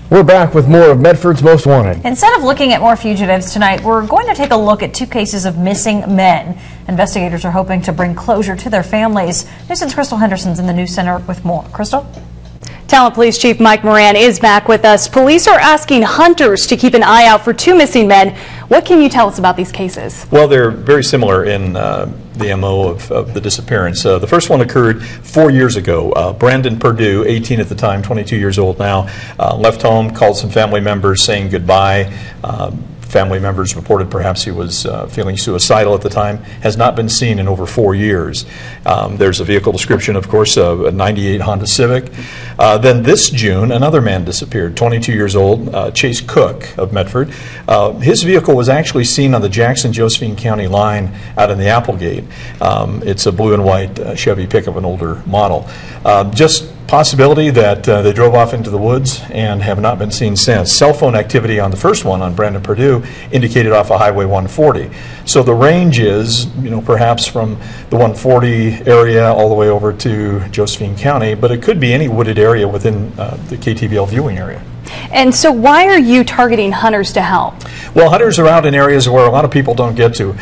We're back with more of Medford's Most Wanted. Instead of looking at more fugitives tonight, we're going to take a look at 2 cases of missing men. Investigators are hoping to bring closure to their families. News 10's Krystle Henderson's in the News Center with more. Krystle? Talent Police Chief Mike Moran is back with us. Police are asking hunters to keep an eye out for 2 missing men. What can you tell us about these cases? Well, they're very similar in the MO of the disappearance. The first one occurred 4 years ago. Brandon Perdue, 18 at the time, 22 years old now, left home, called some family members saying goodbye. Family members reported perhaps he was feeling suicidal at the time. Has not been seen in over 4 years. There's a vehicle description, of course, of a '98 Honda Civic. Then this June, another man disappeared, 22 years old, Chase Cook of Medford. His vehicle was actually seen on the Jackson-Josephine County line out in the Applegate. It's a blue and white Chevy pickup, an older model. Just possibility that they drove off into the woods and have not been seen since. Cell phone activity on the first one, on Brandon Perdue, indicated off of Highway 140. So the range is, perhaps from the 140 area all the way over to Josephine County, but it could be any wooded area within the KTVL viewing area. And so why are you targeting hunters to help? Well, hunters are out in areas where a lot of people don't get to.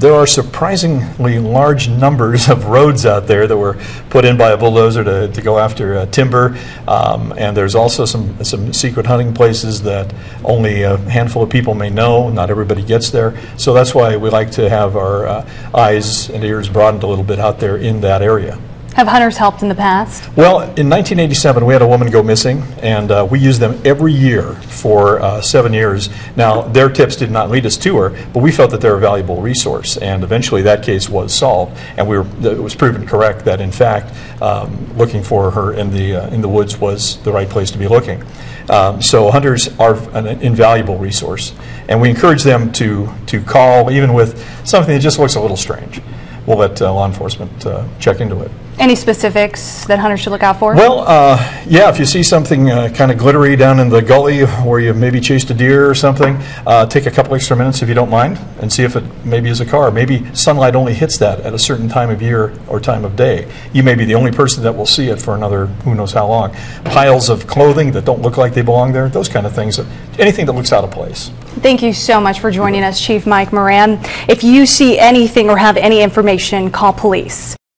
There are surprisingly large numbers of roads out there that were put in by a bulldozer to go after timber, and there's also some secret hunting places that only a handful of people may know. Not everybody gets there, so that's why we like to have our eyes and ears broadened a little bit out there in that area. Have hunters helped in the past? Well, in 1987, we had a woman go missing, and we used them every year for 7 years. Now, their tips did not lead us to her, but we felt that they're a valuable resource, and eventually that case was solved, and it was proven correct that, in fact, looking for her in the woods was the right place to be looking. So hunters are an invaluable resource, and we encourage them to call even with something that just looks a little strange. We'll let law enforcement check into it. Any specifics that hunters should look out for? Well, yeah, if you see something kind of glittery down in the gully where you maybe chased a deer or something, take a couple extra minutes if you don't mind and see if it maybe is a car. Maybe sunlight only hits that at a certain time of year or time of day. You may be the only person that will see it for another who knows how long. Piles of clothing that don't look like they belong there, those kind of things. Anything that looks out of place. Thank you so much for joining us, Chief Mike Moran. If you see anything or have any information, call police.